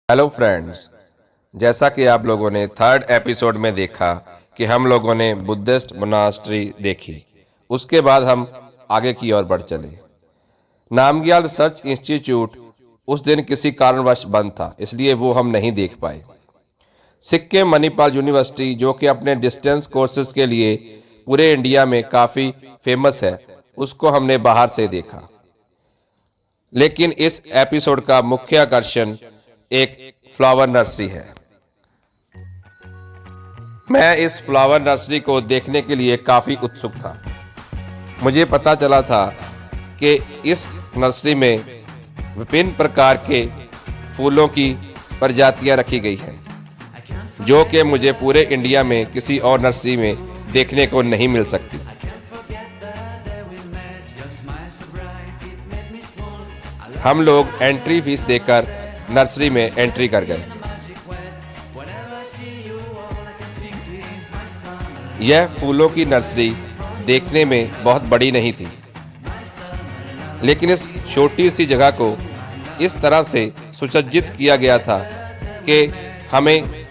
Hello friends, जैसा कि आप लोगों ने थर्ड एपिसोड में देखा कि हम लोगों ने बुद्धिस्ट मोनास्ट्री देखी। उसके बाद हम आगे की ओर बढ़ चले। नामग्याल रिसर्च इंस्टीट्यूट उस दिन किसी कारणवश बंद था, इसलिए वो हम नहीं देख पाए। सिक्किम मणिपाल यूनिवर्सिटी, जो कि अपने डिस्टेंस कोर्सेज के लिए पूरे इंडिया में काफ़ी फेमस है, उसको हमने बाहर से देखा। लेकिन इस एपिसोड का मुख्य आकर्षण एक फ्लावर नर्सरी है। मैं इस फ्लावर नर्सरी को देखने के लिए काफ़ी उत्सुक था। मुझे पता चला था कि इस नर्सरी में विभिन्न प्रकार के फूलों की प्रजातियां रखी गई हैं, जो कि मुझे पूरे इंडिया में किसी और नर्सरी में देखने को नहीं मिल सकती। हम लोग एंट्री फीस देकर नर्सरी में एंट्री कर गए। यह फूलों की नर्सरी देखने में बहुत बड़ी नहीं थी, लेकिन इस छोटी सी जगह को इस तरह से सुसज्जित किया गया था कि हमें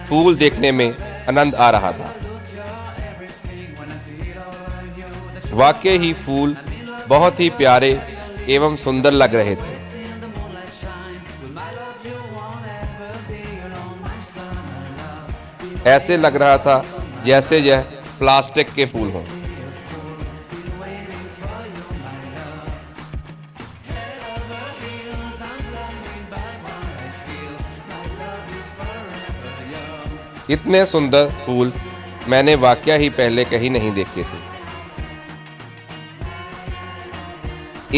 फूल देखने में आनंद आ रहा था। वाकई ही फूल बहुत ही प्यारे एवं सुंदर लग रहे थे। ऐसे लग रहा था जैसे यह प्लास्टिक के फूल हों। इतने सुंदर फूल मैंने वाकई ही पहले कहीं नहीं देखे थे।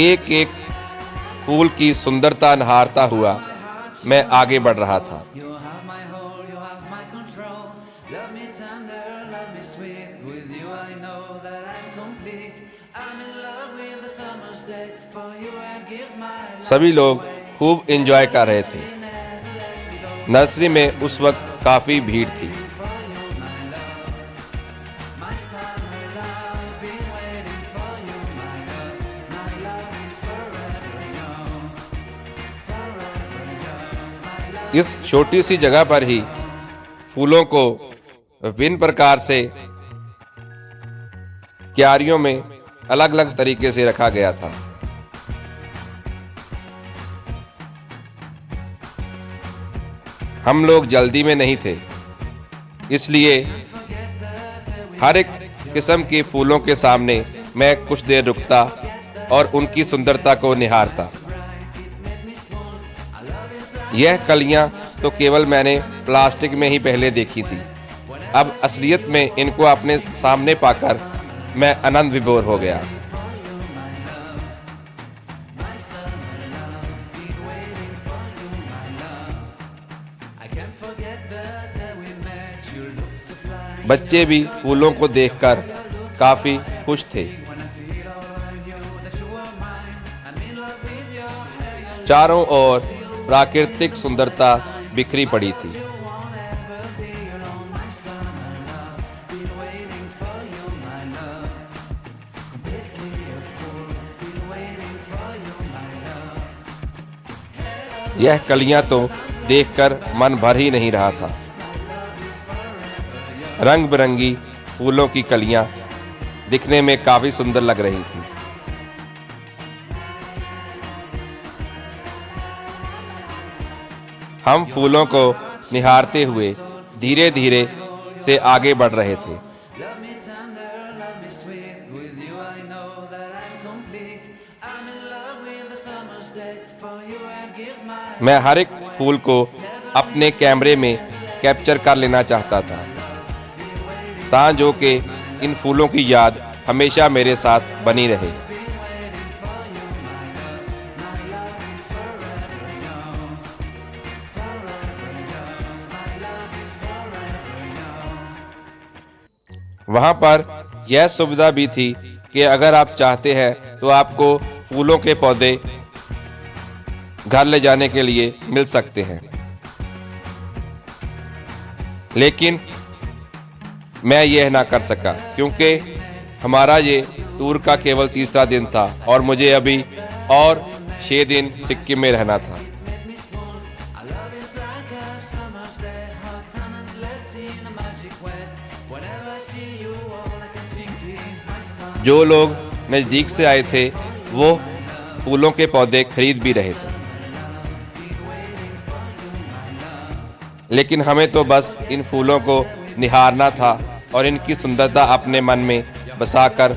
एक एक फूल की सुंदरता निहारता हुआ मैं आगे बढ़ रहा था। सभी लोग खूब एंजॉय कर रहे थे। नर्सरी में उस वक्त काफी भीड़ थी। इस छोटी सी जगह पर ही फूलों को विभिन्न प्रकार से क्यारियों में अलग अलग तरीके से रखा गया था। हम लोग जल्दी में नहीं थे, इसलिए हर एक किस्म के फूलों के सामने मैं कुछ देर रुकता और उनकी सुंदरता को निहारता। यह कलियां तो केवल मैंने प्लास्टिक में ही पहले देखी थी, अब असलियत में इनको अपने सामने पाकर मैं आनंद विभोर हो गया। बच्चे भी फूलों को देखकर काफी खुश थे। चारों ओर प्राकृतिक सुंदरता बिखरी पड़ी थी। यह कलियां तो देखकर मन भर ही नहीं रहा था। रंग बिरंगी फूलों की कलियां दिखने में काफी सुंदर लग रही थी। हम फूलों को निहारते हुए धीरे धीरे से आगे बढ़ रहे थे। मैं हर एक फूल को अपने कैमरे में कैप्चर कर लेना चाहता था, जो कि इन फूलों की याद हमेशा मेरे साथ बनी रहे। वहां पर यह सुविधा भी थी कि अगर आप चाहते हैं तो आपको फूलों के पौधे घर ले जाने के लिए मिल सकते हैं। लेकिन मैं यह ना कर सका क्योंकि हमारा ये टूर का केवल तीसरा दिन था और मुझे अभी और 6 दिन सिक्किम में रहना था। जो लोग नज़दीक से आए थे वो फूलों के पौधे खरीद भी रहे थे, लेकिन हमें तो बस इन फूलों को निहारना था और इनकी सुंदरता अपने मन में बसाकर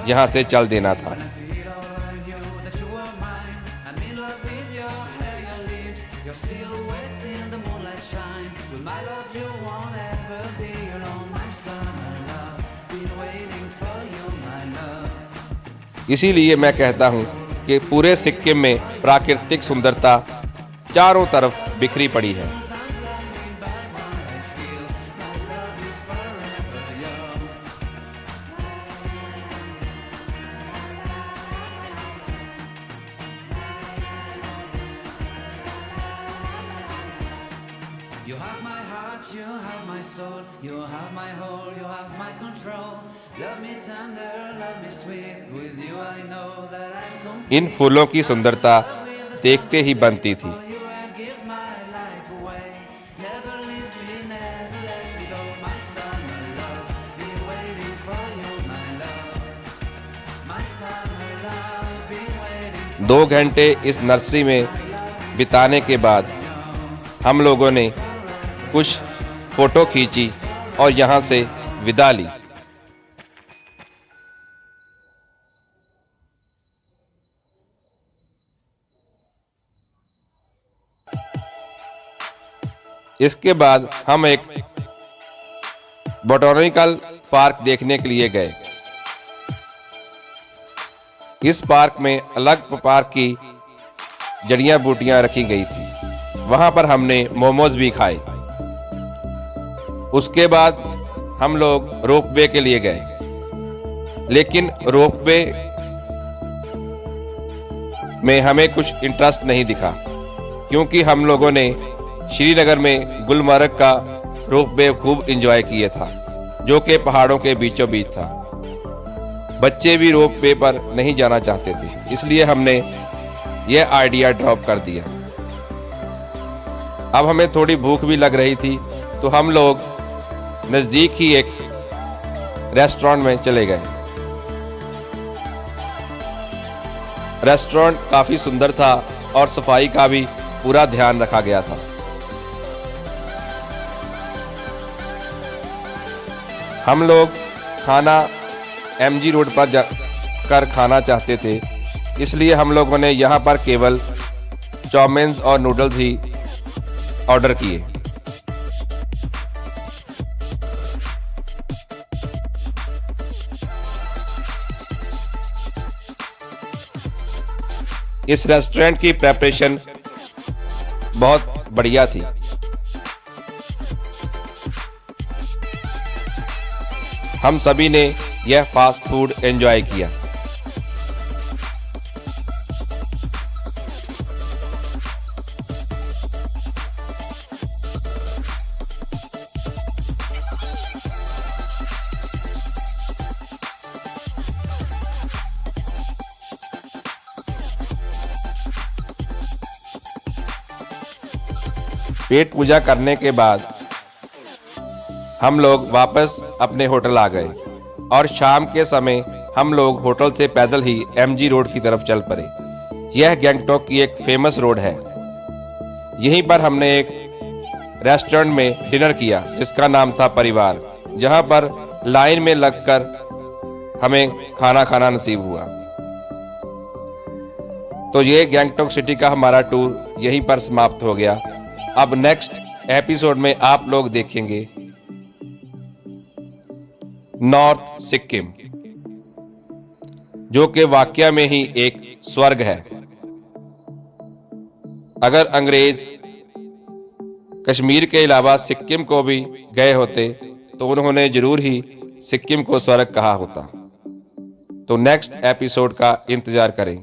यहाँ से चल देना था। इसीलिए मैं कहता हूँ कि पूरे सिक्किम में प्राकृतिक सुंदरता चारों तरफ बिखरी पड़ी है। You have my heart, you have my soul, you have my whole, you have my control. Love me tender, love me sweet, with you I know that I'm complete. इन फूलों की सुंदरता देखते ही बनती थी। You and give my life away. Never leave me, never let me go. My summer love, be waiting for you, my love. My summer love, be waiting. 2 घंटे इस nursery में बिताने के बाद हम लोगों ने कुछ फोटो खींची और यहाँ से विदा ली। इसके बाद हम एक बॉटनिकल पार्क देखने के लिए गए। इस पार्क में अलग प्रकार की जड़ियां बूटियां रखी गई थी। वहां पर हमने मोमोज भी खाए। उसके बाद हम लोग रोपवे के लिए गए, लेकिन रोपवे में हमें कुछ इंटरेस्ट नहीं दिखा, क्योंकि हम लोगों ने श्रीनगर में गुलमर्ग का रोपवे खूब एंजॉय किया था, जो कि पहाड़ों के बीचों बीच था। बच्चे भी रोपवे पर नहीं जाना चाहते थे, इसलिए हमने यह आइडिया ड्रॉप कर दिया। अब हमें थोड़ी भूख भी लग रही थी, तो हम लोग नज़दीक ही एक रेस्टोरेंट में चले गए। रेस्टोरेंट काफ़ी सुंदर था और सफाई का भी पूरा ध्यान रखा गया था। हम लोग खाना MG रोड पर जाकर खाना चाहते थे, इसलिए हम लोगों ने यहाँ पर केवल चाउमीन्स और नूडल्स ही ऑर्डर किए। इस रेस्टोरेंट की प्रेपरेशन बहुत बढ़िया थी। हम सभी ने यह फास्ट फूड एंजॉय किया। पेट पूजा करने के बाद हम लोग वापस अपने होटल आ गए और शाम के समय हम लोग होटल से पैदल ही MG रोड की तरफ चल पड़े। यह गैंगटॉक की एक फेमस रोड है। यहीं पर हमने एक रेस्टोरेंट में डिनर किया जिसका नाम था परिवार, जहां पर लाइन में लगकर हमें खाना खाना नसीब हुआ। तो ये गैंगटॉक सिटी का हमारा टूर यहीं पर समाप्त हो गया। अब नेक्स्ट एपिसोड में आप लोग देखेंगे नॉर्थ सिक्किम, जो कि वाकया में ही एक स्वर्ग है। अगर अंग्रेज कश्मीर के अलावा सिक्किम को भी गए होते तो उन्होंने जरूर ही सिक्किम को स्वर्ग कहा होता। तो नेक्स्ट एपिसोड का इंतजार करें।